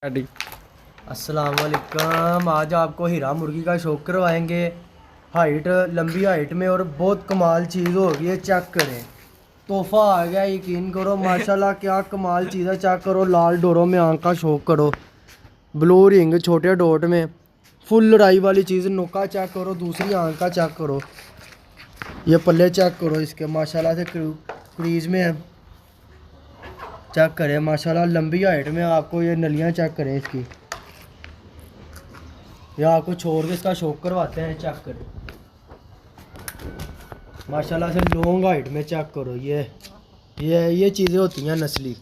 अस्सलाम वालेकुम। आज आपको हीरा मुर्गी का शौक करवाएंगे। हाइट, लंबी हाइट में और बहुत कमाल चीज़ होगी है। चेक करें, तोहफा आ गया, यकीन करो माशाल्लाह क्या कमाल चीज़ है। चेक करो, लाल डोरों में आंख का शौक करो, ब्लू रिंग छोटे डॉट में, फुल लड़ाई वाली चीज़। नुका चेक करो, दूसरी आंख का चेक करो, ये पल्ले चेक करो इसके माशाल्लाह से क्रीज में है। चेक करें माशाल्लाह लंबी हाइट में। आपको ये नलियाँ चेक करें इसकी, या आपको छोड़ के इसका शौक करवाते हैं। चेक करें माशाल्लाह से लॉन्ग हाइट में। चेक करो, ये चीज़ें होती हैं नस्ली।